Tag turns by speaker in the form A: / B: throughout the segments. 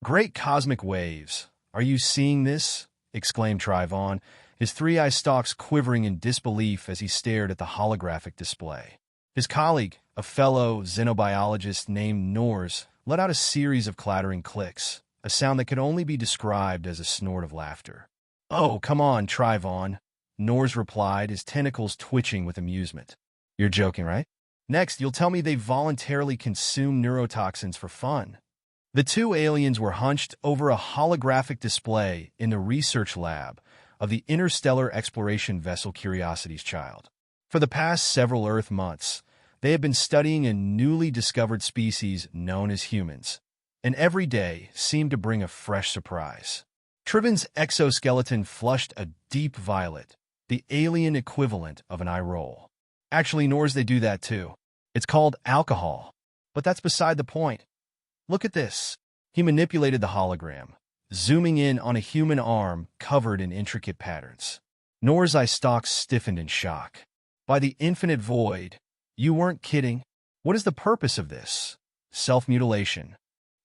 A: Great cosmic waves. Are you seeing this? Exclaimed Trivon, his three-eye stalks quivering in disbelief as he stared at the holographic display. His colleague, a fellow xenobiologist named Norz, let out a series of clattering clicks, a sound that could only be described as a snort of laughter. "Oh, come on, Trivon," Norz replied, his tentacles twitching with amusement. "You're joking, right? Next, you'll tell me they voluntarily consume neurotoxins for fun." The two aliens were hunched over a holographic display in the research lab of the interstellar exploration vessel Curiosity's Child. For the past several Earth months, they had been studying a newly discovered species known as humans, and every day seemed to bring a fresh surprise. Trivon's exoskeleton flushed a deep violet, the alien equivalent of an eye roll. Actually, Norz, they do that too. It's called alcohol, but that's beside the point. Look at this. He manipulated the hologram, zooming in on a human arm covered in intricate patterns. Norz's eye stalks stiffened in shock. By the infinite void, you weren't kidding. What is the purpose of this? Self-mutilation.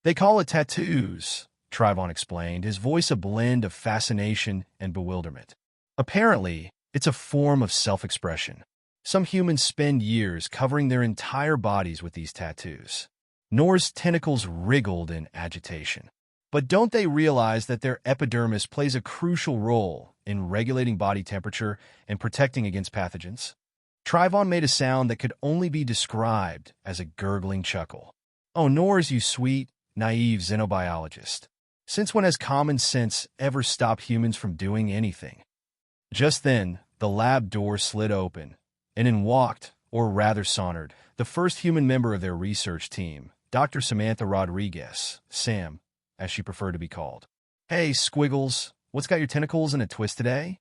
A: They call it tattoos, Trivon explained, his voice a blend of fascination and bewilderment. Apparently, it's a form of self-expression. Some humans spend years covering their entire bodies with these tattoos. Norz's tentacles wriggled in agitation. But don't they realize that their epidermis plays a crucial role in regulating body temperature and protecting against pathogens? Trivon made a sound that could only be described as a gurgling chuckle. "Oh, Norz, you sweet, naive xenobiologist. Since when has common sense ever stopped humans from doing anything?" Just then, the lab door slid open, and in walked, or rather sauntered, the first human member of their research team, Dr. Samantha Rodriguez, Sam, as she preferred to be called. "Hey, Squiggles, what's got your tentacles in a twist today?"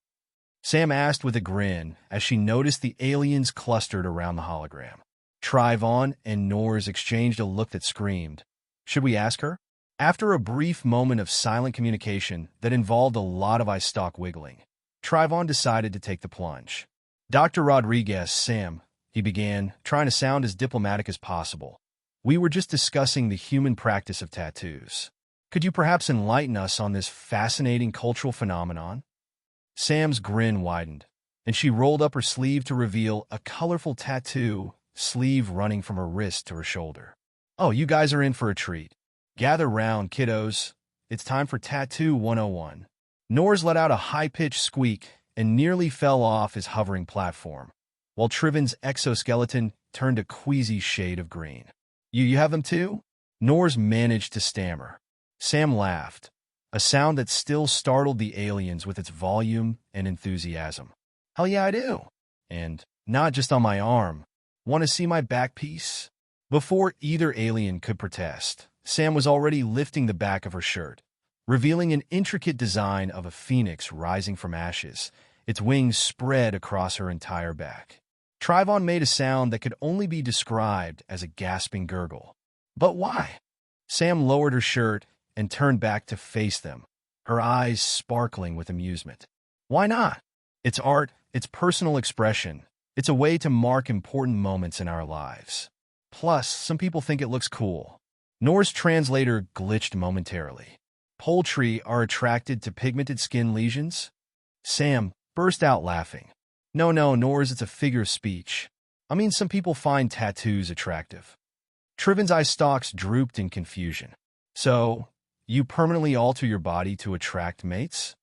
A: Sam asked with a grin as she noticed the aliens clustered around the hologram. Trivon and Norz exchanged a look that screamed, "Should we ask her?" After a brief moment of silent communication that involved a lot of eye stalk wiggling, Trivon decided to take the plunge. "Dr. Rodriguez, Sam," he began, trying to sound as diplomatic as possible. "We were just discussing the human practice of tattoos. Could you perhaps enlighten us on this fascinating cultural phenomenon?" Sam's grin widened, and she rolled up her sleeve to reveal a colorful tattoo sleeve running from her wrist to her shoulder. "Oh, you guys are in for a treat. Gather round, kiddos. It's time for Tattoo 101. Norz let out a high-pitched squeak and nearly fell off his hovering platform, while Trivon's exoskeleton turned a queasy shade of green. You have them too?" Norz managed to stammer. Sam laughed, a sound that still startled the aliens with its volume and enthusiasm. "Hell yeah, I do. And not just on my arm. Want to see my back piece?" Before either alien could protest, Sam was already lifting the back of her shirt, revealing an intricate design of a phoenix rising from ashes, its wings spread across her entire back. Trivon made a sound that could only be described as a gasping gurgle. "But why?" Sam lowered her shirt and turned back to face them, her eyes sparkling with amusement. "Why not? It's art, it's personal expression. It's a way to mark important moments in our lives. Plus, some people think it looks cool." Norz's translator glitched momentarily. "Poultry are attracted to pigmented skin lesions?" Sam burst out laughing. No, Norz, it's a figure of speech. I mean, some people find tattoos attractive." Trivon's eye stalks drooped in confusion. "So, you permanently alter your body to attract mates?"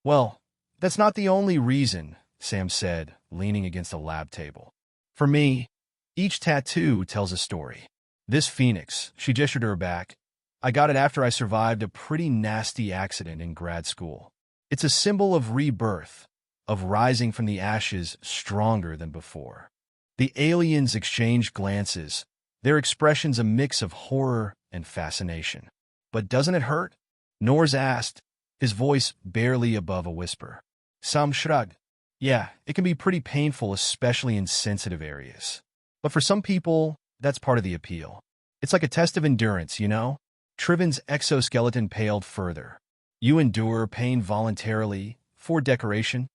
A: "Well, that's not the only reason," Sam said, leaning against a lab table. "For me, each tattoo tells a story. This phoenix," she gestured to her back, "I got it after I survived a pretty nasty accident in grad school. It's a symbol of rebirth, of rising from the ashes stronger than before." The aliens exchanged glances, their expressions a mix of horror and fascination. "But doesn't it hurt?" Norz asked, his voice barely above a whisper. Sam shrugged. "Yeah, it can be pretty painful, especially in sensitive areas. But for some people, that's part of the appeal. It's like a test of endurance, you know?" Trivon's exoskeleton paled further. "You endure pain voluntarily, for decoration?"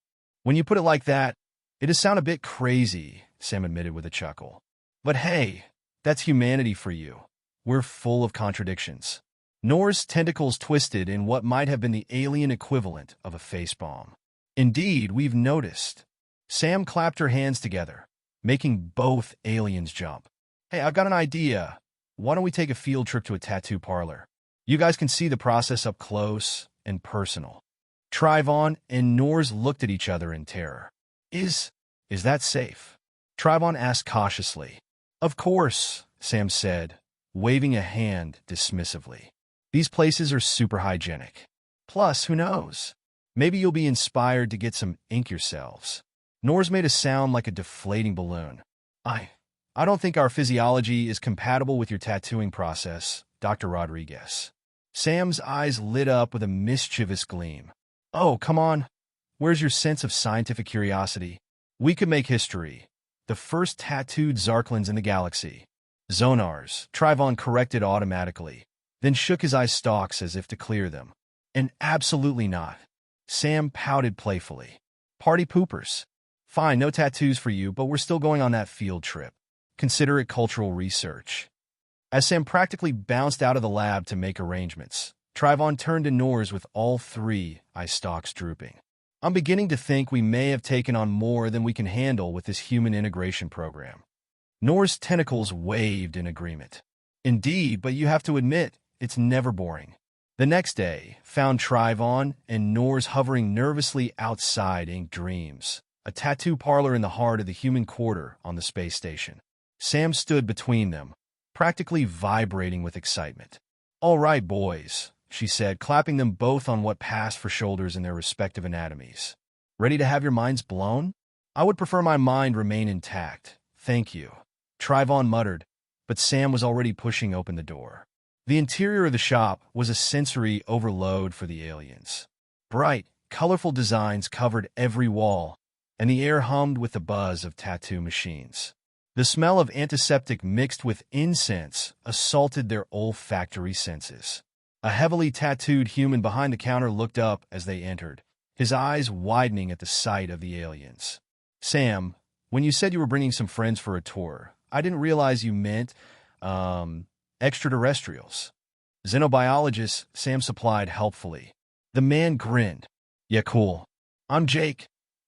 A: "When you put it like that, it does sound a bit crazy," Sam admitted with a chuckle. "But hey, that's humanity for you. We're full of contradictions." Nor's tentacles twisted in what might have been the alien equivalent of a facepalm. Indeed, we've noticed. Sam clapped her hands together, making both aliens jump. Hey, I've got an idea. Why don't we take a field trip to a tattoo parlor? You guys can see the process up close and personal. Trivon and Norz looked at each other in terror. Is that safe? Trivon asked cautiously. Of course, Sam said, waving a hand dismissively. These places are super hygienic. Plus, who knows? Maybe you'll be inspired to get some ink yourselves. Norz made a sound like a deflating balloon. I don't think our physiology is compatible with your tattooing process, Dr. Rodriguez. Sam's eyes lit up with a mischievous gleam. Oh, come on. Where's your sense of scientific curiosity? We could make history. The first tattooed Zarklins in the galaxy. Zonars, Trivon corrected automatically, then shook his eye stalks as if to clear them. And absolutely not. Sam pouted playfully. Party poopers. Fine, no tattoos for you, but we're still going on that field trip. Consider it cultural research. As Sam practically bounced out of the lab to make arrangements, Trivon turned to Norz with all three eye stalks drooping. I'm beginning to think we may have taken on more than we can handle with this human integration program. Norz's tentacles waved in agreement. Indeed, but you have to admit, it's never boring. The next day found Trivon and Norz hovering nervously outside Ink Dreams, a tattoo parlor in the heart of the human quarter on the space station. Sam stood between them, practically vibrating with excitement. All right, boys, she said, clapping them both on what passed for shoulders in their respective anatomies. Ready to have your minds blown? I would prefer my mind remain intact. Thank you. Trivon muttered, but Sam was already pushing open the door. The interior of the shop was a sensory overload for the aliens. Bright, colorful designs covered every wall, and the air hummed with the buzz of tattoo machines. The smell of antiseptic mixed with incense assaulted their olfactory senses. A heavily tattooed human behind the counter looked up as they entered, his eyes widening at the sight of the aliens. Sam, when you said you were bringing some friends for a tour, I didn't realize you meant, extraterrestrials. Xenobiologists, Sam supplied helpfully. The man grinned. Yeah, cool. I'm Jake,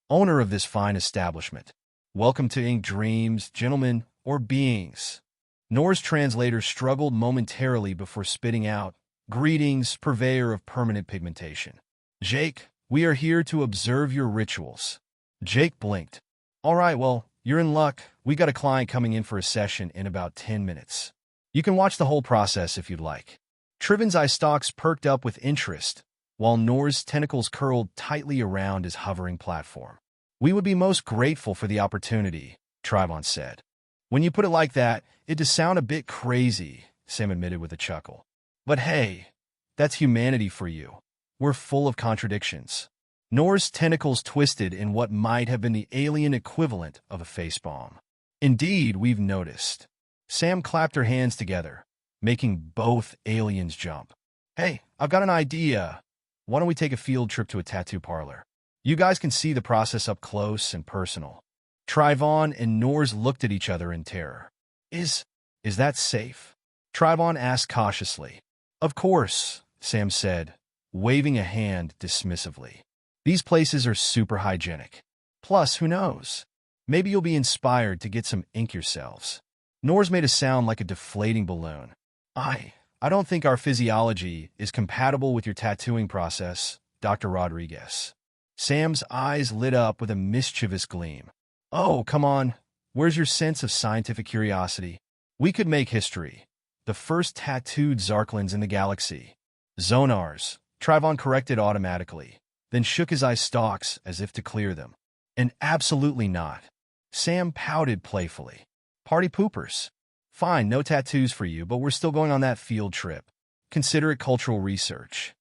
A: owner of this fine establishment. Welcome to Ink Dreams, gentlemen, or beings. Nor's translator struggled momentarily before spitting out, Greetings, purveyor of permanent pigmentation. Jake, we are here to observe your rituals. Jake blinked. All right, well, you're in luck. We got a client coming in for a session in about 10 minutes. You can watch the whole process if you'd like. Trivon's eye stalks perked up with interest, while Nor's tentacles curled tightly around his hovering platform. We would be most grateful for the opportunity, Trivon said. When you put it like that, it does sound a bit crazy, Sam admitted with a chuckle. But hey, that's humanity for you. We're full of contradictions. Nor's tentacles twisted in what might have been the alien equivalent of a facepalm. Indeed, we've noticed. Sam clapped her hands together, making both aliens jump. Hey, I've got an idea. Why don't we take a field trip to a tattoo parlor? You guys can see the process up close and personal. Trivon and Norz looked at each other in terror. Is that safe? Trivon asked cautiously. Of course, Sam said, waving a hand dismissively. These places are super hygienic. Plus, who knows? Maybe you'll be inspired to get some ink yourselves. Norz made a sound like a deflating balloon. I don't think our physiology is compatible with your tattooing process, Dr. Rodriguez. Sam's eyes lit up with a mischievous gleam. Oh, come on. Where's your sense of scientific curiosity? We could make history. The first tattooed Zarklins in the galaxy. Zonars, Trivon corrected automatically, then shook his eye stalks as if to clear them. And absolutely not. Sam pouted playfully. Party poopers. Fine, no tattoos for you, but we're still going on that field trip. Consider it cultural research.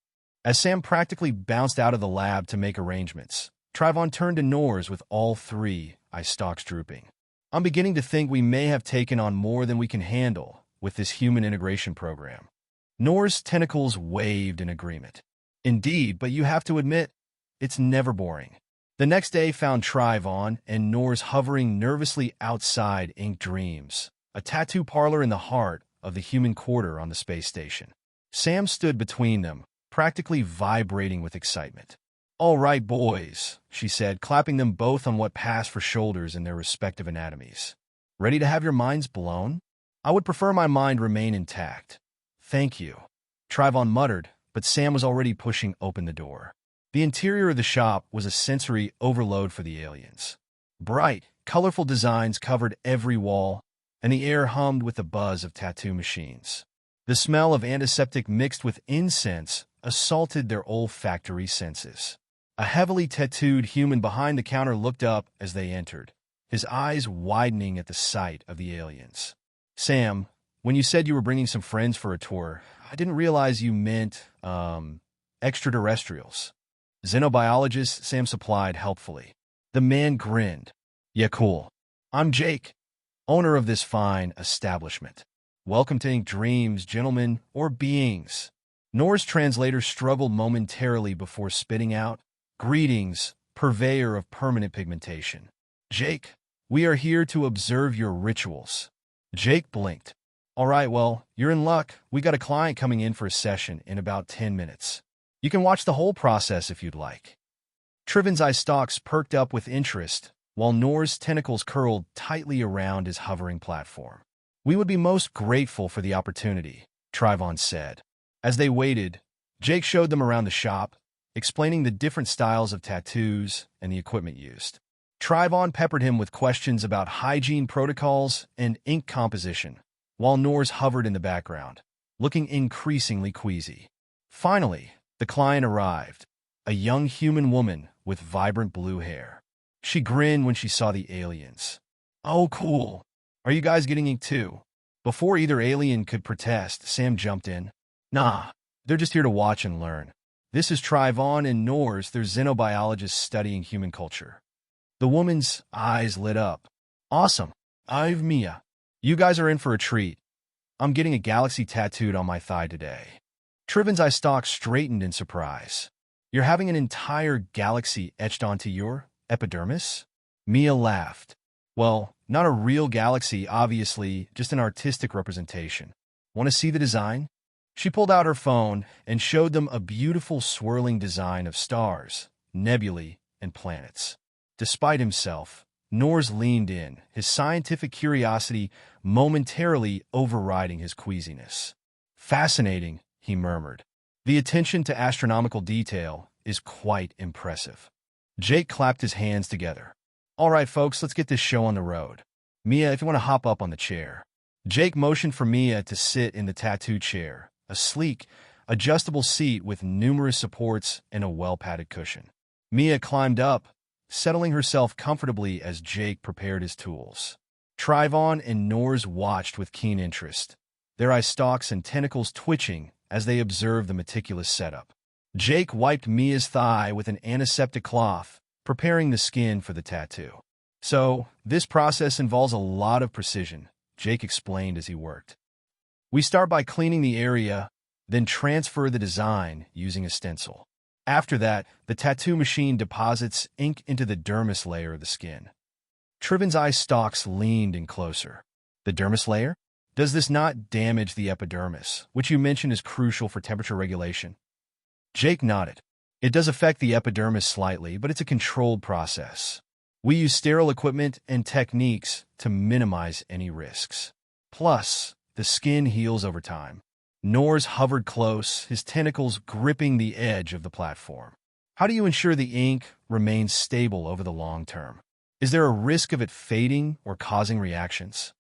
A: As Sam practically bounced out of the lab to make arrangements, Trivon turned to Norz with all three eye stalks drooping. I'm beginning to think we may have taken on more than we can handle with this human integration program. Nor's tentacles waved in agreement. Indeed, but you have to admit, it's never boring. The next day found Trivon and Norz hovering nervously outside Ink Dreams, a tattoo parlor in the heart of the human quarter on the space station. Sam stood between them, practically vibrating with excitement. "All right, boys," she said, clapping them both on what passed for shoulders in their respective anatomies. "Ready to have your minds blown? I would prefer my mind remain intact." "Thank you," Trivon muttered, but Sam was already pushing open the door. The interior of the shop was a sensory overload for the aliens. Bright, colorful designs covered every wall, and the air hummed with the buzz of tattoo machines. The smell of antiseptic mixed with incense assaulted their olfactory senses. A heavily tattooed human behind the counter looked up as they entered, his eyes widening at the sight of the aliens. "Sam, when you said you were bringing some friends for a tour, I didn't realize you meant, extraterrestrials." "Xenobiologists," Sam supplied helpfully. The man grinned. "Yeah, cool. I'm Jake, owner of this fine establishment. Welcome to Ink Dreams, gentlemen, or beings." Nor's translator struggled momentarily before spitting out, "Greetings, purveyor of permanent pigmentation. Jake, we are here to observe your rituals." Jake blinked. "All right, well, you're in luck. We got a client coming in for a session in about 10 minutes. You can watch the whole process if you'd like." Trivon's eye stalks perked up with interest, while Nor's tentacles curled tightly around his hovering platform. "We would be most grateful for the opportunity," Trivon said. As they waited, Jake showed them around the shop, explaining the different styles of tattoos and the equipment used. Trivon peppered him with questions about hygiene protocols and ink composition, while Norz hovered in the background, looking increasingly queasy. Finally, the client arrived, a young human woman with vibrant blue hair. She grinned when she saw the aliens. "Oh, cool. Are you guys getting ink too?" Before either alien could protest, Sam jumped in. "Nah, they're just here to watch and learn. This is Trivon and Norz, they're xenobiologists studying human culture." The woman's eyes lit up. "Awesome. I'm Mia. You guys are in for a treat. I'm getting a galaxy tattooed on my thigh today." Trivon's eye stalk straightened in surprise. "You're having an entire galaxy etched onto your epidermis?" Mia laughed. "Well, not a real galaxy, obviously, just an artistic representation. Want to see the design?" She pulled out her phone and showed them a beautiful swirling design of stars, nebulae, and planets. Despite himself, Norz leaned in, his scientific curiosity momentarily overriding his queasiness. "Fascinating," he murmured. "The attention to astronomical detail is quite impressive." Jake clapped his hands together. "All right, folks, let's get this show on the road. Mia, if you want to hop up on the chair." Jake motioned for Mia to sit in the tattoo chair, a sleek, adjustable seat with numerous supports and a well-padded cushion. Mia climbed up, settling herself comfortably as Jake prepared his tools. Trivon and Norz watched with keen interest, their eye stalks and tentacles twitching as they observed the meticulous setup. Jake wiped Mia's thigh with an antiseptic cloth, preparing the skin for the tattoo. "So, this process involves a lot of precision," Jake explained as he worked. "We start by cleaning the area, then transfer the design using a stencil. After that, the tattoo machine deposits ink into the dermis layer of the skin." Trivon's eye stalks leaned in closer. "The dermis layer? Does this not damage the epidermis, which you mentioned is crucial for temperature regulation?" Jake nodded. "It does affect the epidermis slightly, but it's a controlled process. We use sterile equipment and techniques to minimize any risks. Plus, the skin heals over time." Norz hovered close, his tentacles gripping the edge of the platform. "How do you ensure the ink remains stable over the long term? Is there a risk of it fading or causing reactions?"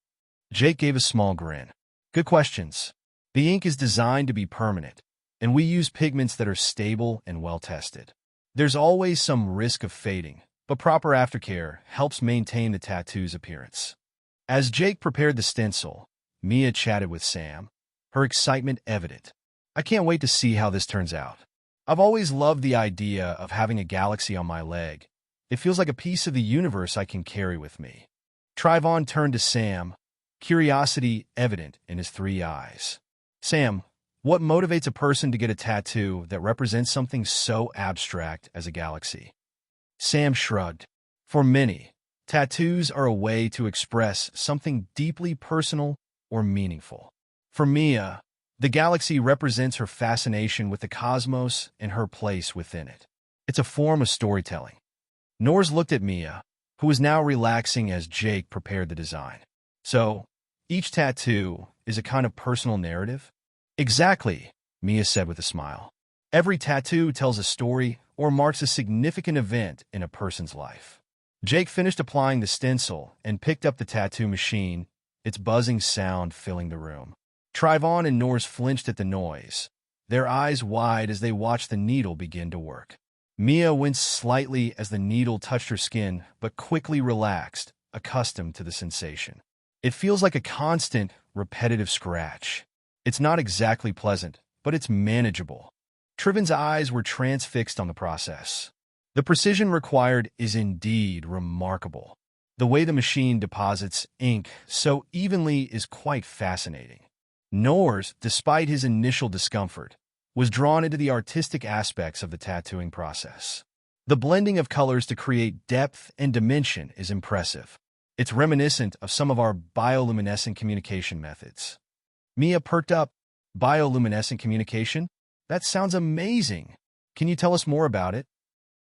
A: Jake gave a small grin. "Good questions. The ink is designed to be permanent, and we use pigments that are stable and well-tested. There's always some risk of fading, but proper aftercare helps maintain the tattoo's appearance." As Jake prepared the stencil, Mia chatted with Sam, her excitement evident. "I can't wait to see how this turns out. I've always loved the idea of having a galaxy on my leg. It feels like a piece of the universe I can carry with me." Trivon turned to Sam, curiosity evident in his three eyes. "Sam, what motivates a person to get a tattoo that represents something so abstract as a galaxy?" Sam shrugged. "For many, tattoos are a way to express something deeply personal or meaningful. For Mia, The galaxy represents her fascination with the cosmos and her place within it. It's a form of storytelling. Norz looked at Mia, who was now relaxing as Jake prepared the design. So, each tattoo is a kind of personal narrative? Exactly, Mia said with a smile. Every tattoo tells a story or marks a significant event in a person's life. Jake finished applying the stencil and picked up the tattoo machine, its buzzing sound filling the room. Trivon and Norz flinched at the noise, their eyes wide as they watched the needle begin to work. Mia winced slightly as the needle touched her skin, but quickly relaxed, accustomed to the sensation. It feels like a constant, repetitive scratch. It's not exactly pleasant, but it's manageable. Trivon's eyes were transfixed on the process. The precision required is indeed remarkable. The way the machine deposits ink so evenly is quite fascinating. Norz, despite his initial discomfort, was drawn into the artistic aspects of the tattooing process. The blending of colors to create depth and dimension is impressive. It's reminiscent of some of our bioluminescent communication methods. Mia perked up. Bioluminescent communication? That sounds amazing. Can you tell us more about it?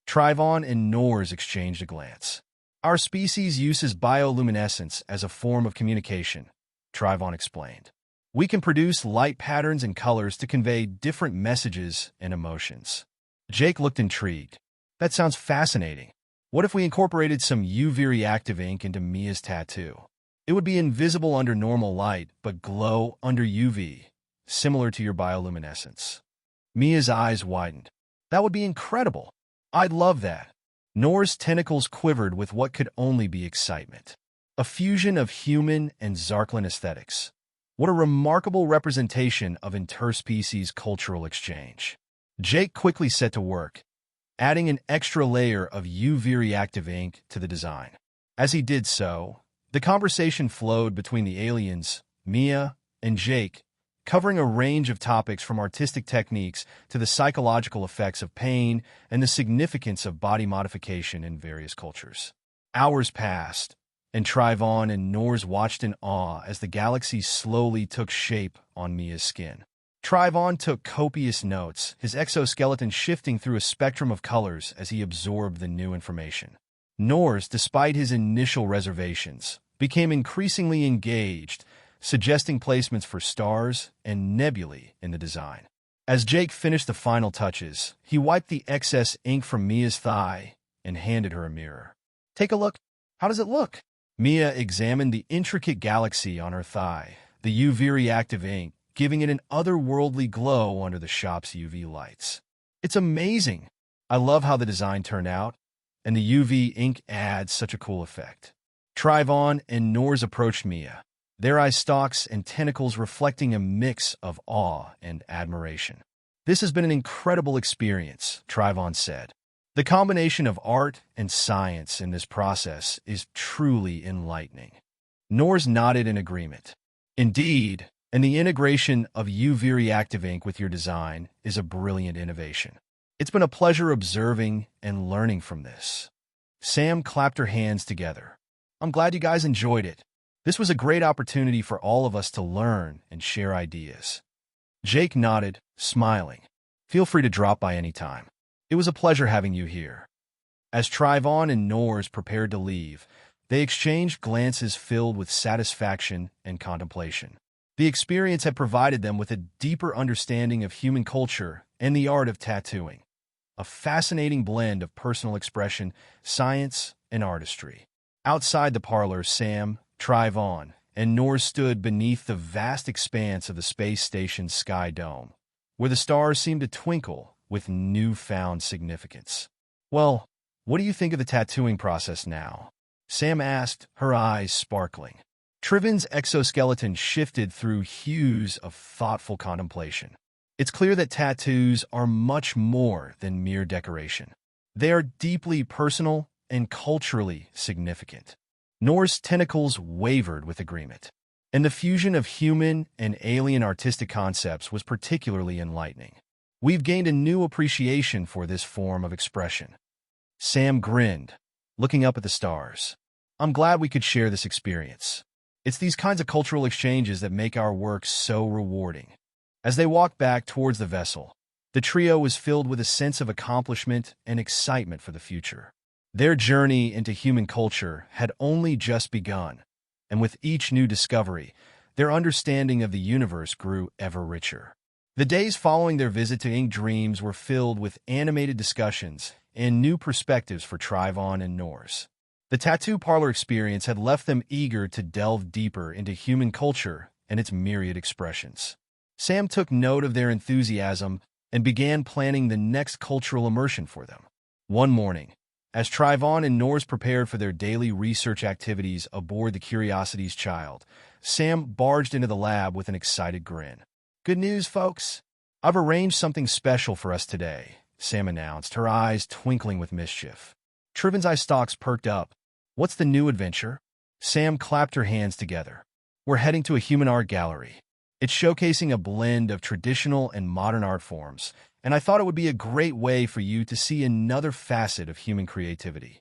A: Trivon and Norz exchanged a glance. Our species uses bioluminescence as a form of communication, Trivon explained. We can produce light patterns and colors to convey different messages and emotions. Jake looked intrigued. That sounds fascinating. What if we incorporated some UV-reactive ink into Mia's tattoo? It would be invisible under normal light, but glow under UV, similar to your bioluminescence. Mia's eyes widened. That would be incredible. I'd love that. Norz's tentacles quivered with what could only be excitement. A fusion of human and Zarklan aesthetics. What a remarkable representation of interspecies cultural exchange. Jake quickly set to work, adding an extra layer of UV-reactive ink to the design. As he did so, the conversation flowed between the aliens, Mia, and Jake, covering a range of topics from artistic techniques to the psychological effects of pain and the significance of body modification in various cultures. Hours passed, and Trivon and Norz watched in awe as the galaxy slowly took shape on Mia's skin. Trivon took copious notes, his exoskeleton shifting through a spectrum of colors as he absorbed the new information. Norz, despite his initial reservations, became increasingly engaged, suggesting placements for stars and nebulae in the design. As Jake finished the final touches, he wiped the excess ink from Mia's thigh and handed her a mirror. Take a look. How does it look? Mia examined the intricate galaxy on her thigh, the UV-reactive ink giving it an otherworldly glow under the shop's UV lights. It's amazing. I love how the design turned out, and the UV ink adds such a cool effect. Trivon and Norz approached Mia, their eye stalks and tentacles reflecting a mix of awe and admiration. This has been an incredible experience, Trivon said. The combination of art and science in this process is truly enlightening. Norz nodded in agreement. Indeed, and the integration of UV-reactive ink with your design is a brilliant innovation. It's been a pleasure observing and learning from this. Sam clapped her hands together. I'm glad you guys enjoyed it. This was a great opportunity for all of us to learn and share ideas. Jake nodded, smiling. Feel free to drop by anytime. It was a pleasure having you here. As Trivon and Norz prepared to leave, they exchanged glances filled with satisfaction and contemplation. The experience had provided them with a deeper understanding of human culture and the art of tattooing, a fascinating blend of personal expression, science, and artistry. Outside the parlor, Sam, Trivon, and Norz stood beneath the vast expanse of the space station's sky dome, where the stars seemed to twinkle with newfound significance. Well, what do you think of the tattooing process now? Sam asked, her eyes sparkling. Trivon's exoskeleton shifted through hues of thoughtful contemplation. It's clear that tattoos are much more than mere decoration. They are deeply personal and culturally significant. Norz's tentacles wavered with agreement, and the fusion of human and alien artistic concepts was particularly enlightening. We've gained a new appreciation for this form of expression. Sam grinned, looking up at the stars. I'm glad we could share this experience. It's these kinds of cultural exchanges that make our work so rewarding. As they walked back towards the vessel, the trio was filled with a sense of accomplishment and excitement for the future. Their journey into human culture had only just begun, and with each new discovery, their understanding of the universe grew ever richer. The days following their visit to Ink Dreams were filled with animated discussions and new perspectives for Trivon and Norz. The tattoo parlor experience had left them eager to delve deeper into human culture and its myriad expressions. Sam took note of their enthusiasm and began planning the next cultural immersion for them. One morning, as Trivon and Norz prepared for their daily research activities aboard the Curiosity's Child, Sam barged into the lab with an excited grin. "Good news, folks. I've arranged something special for us today," Sam announced, her eyes twinkling with mischief. Trivon's eye stalks perked up. "What's the new adventure?" Sam clapped her hands together. "We're heading to a human art gallery. It's showcasing a blend of traditional and modern art forms, and I thought it would be a great way for you to see another facet of human creativity."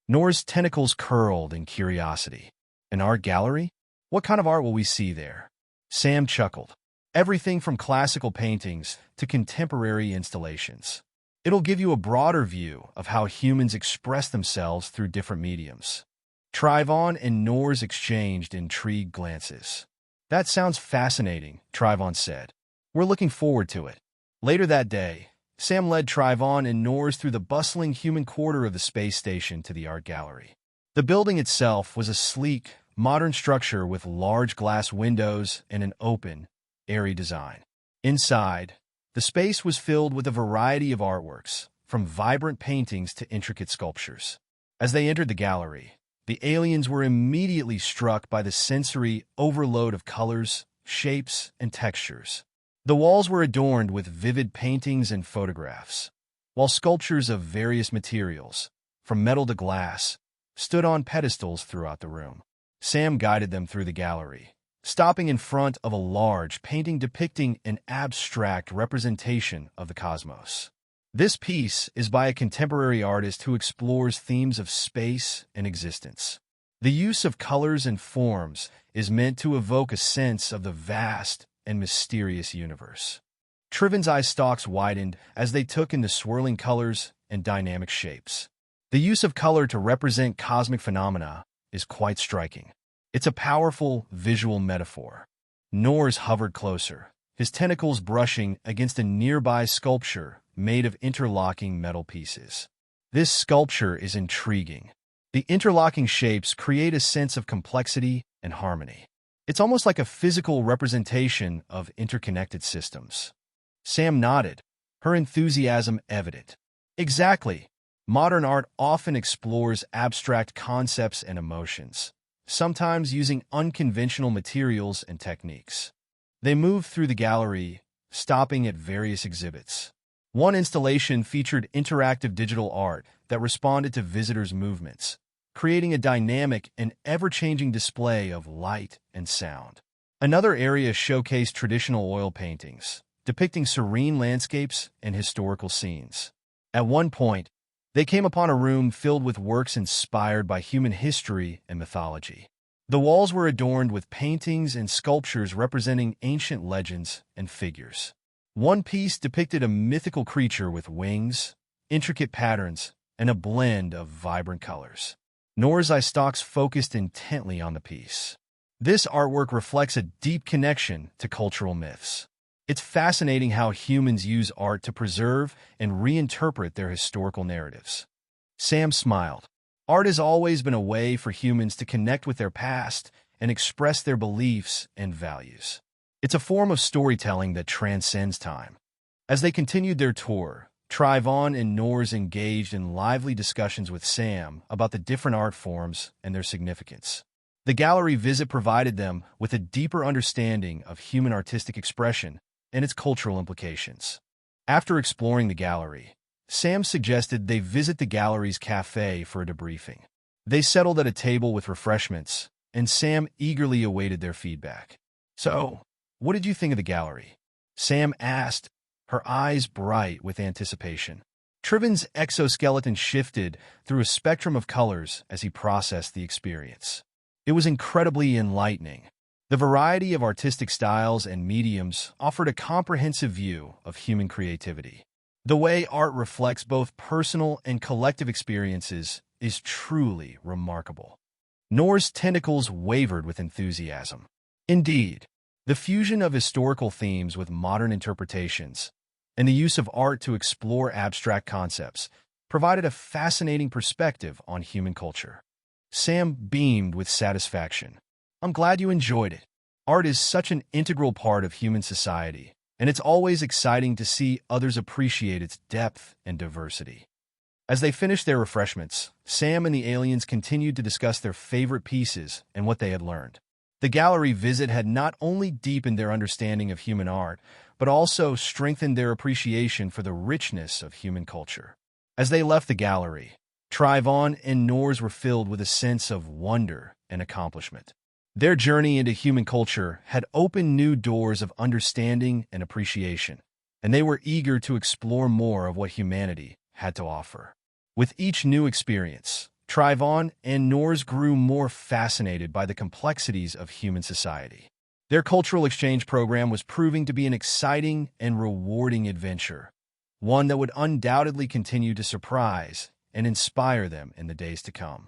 A: Norz's tentacles curled in curiosity. "An art gallery? What kind of art will we see there?" Sam chuckled. "Everything from classical paintings to contemporary installations. It'll give you a broader view of how humans express themselves through different mediums." Trivon and Norz exchanged intrigued glances. "That sounds fascinating," Trivon said. "We're looking forward to it." Later that day, Sam led Trivon and Norz through the bustling human quarter of the space station to the art gallery. The building itself was a sleek, modern structure with large glass windows and an open, airy design. Inside, the space was filled with a variety of artworks, from vibrant paintings to intricate sculptures. As they entered the gallery, the aliens were immediately struck by the sensory overload of colors, shapes, and textures. The walls were adorned with vivid paintings and photographs, while sculptures of various materials, from metal to glass, stood on pedestals throughout the room. Sam guided them through the gallery, stopping in front of a large painting depicting an abstract representation of the cosmos. This piece is by a contemporary artist who explores themes of space and existence. The use of colors and forms is meant to evoke a sense of the vast and mysterious universe. Trivon's eye stalks widened as they took in the swirling colors and dynamic shapes. The use of color to represent cosmic phenomena is quite striking. It's a powerful visual metaphor. Norz hovered closer, his tentacles brushing against a nearby sculpture made of interlocking metal pieces. This sculpture is intriguing. The interlocking shapes create a sense of complexity and harmony. It's almost like a physical representation of interconnected systems. Sam nodded, her enthusiasm evident. "Exactly. Modern art often explores abstract concepts and emotions, sometimes using unconventional materials and techniques." They moved through the gallery, stopping at various exhibits. One installation featured interactive digital art that responded to visitors' movements, creating a dynamic and ever-changing display of light and sound. Another area showcased traditional oil paintings, depicting serene landscapes and historical scenes. At one point, they came upon a room filled with works inspired by human history and mythology. The walls were adorned with paintings and sculptures representing ancient legends and figures. One piece depicted a mythical creature with wings, intricate patterns, and a blend of vibrant colors. Norz's eye stalks focused intently on the piece. This artwork reflects a deep connection to cultural myths. It's fascinating how humans use art to preserve and reinterpret their historical narratives. Sam smiled. Art has always been a way for humans to connect with their past and express their beliefs and values. It's a form of storytelling that transcends time. As they continued their tour, Trivon and Norz engaged in lively discussions with Sam about the different art forms and their significance. The gallery visit provided them with a deeper understanding of human artistic expression and its cultural implications. After exploring the gallery, Sam suggested they visit the gallery's cafe for a debriefing. They settled at a table with refreshments, and Sam eagerly awaited their feedback. "So, what did you think of the gallery?" Sam asked, her eyes bright with anticipation. Trivon's exoskeleton shifted through a spectrum of colors as he processed the experience. "It was incredibly enlightening. The variety of artistic styles and mediums offered a comprehensive view of human creativity. The way art reflects both personal and collective experiences is truly remarkable. Norz's tentacles wavered with enthusiasm. Indeed, the fusion of historical themes with modern interpretations and the use of art to explore abstract concepts provided a fascinating perspective on human culture. Sam beamed with satisfaction. I'm glad you enjoyed it. Art is such an integral part of human society, and it's always exciting to see others appreciate its depth and diversity. As they finished their refreshments, Sam and the aliens continued to discuss their favorite pieces and what they had learned. The gallery visit had not only deepened their understanding of human art, but also strengthened their appreciation for the richness of human culture. As they left the gallery, Trivon and Norz were filled with a sense of wonder and accomplishment. Their journey into human culture had opened new doors of understanding and appreciation, and they were eager to explore more of what humanity had to offer. With each new experience, Trivon and Norz grew more fascinated by the complexities of human society. Their cultural exchange program was proving to be an exciting and rewarding adventure, one that would undoubtedly continue to surprise and inspire them in the days to come.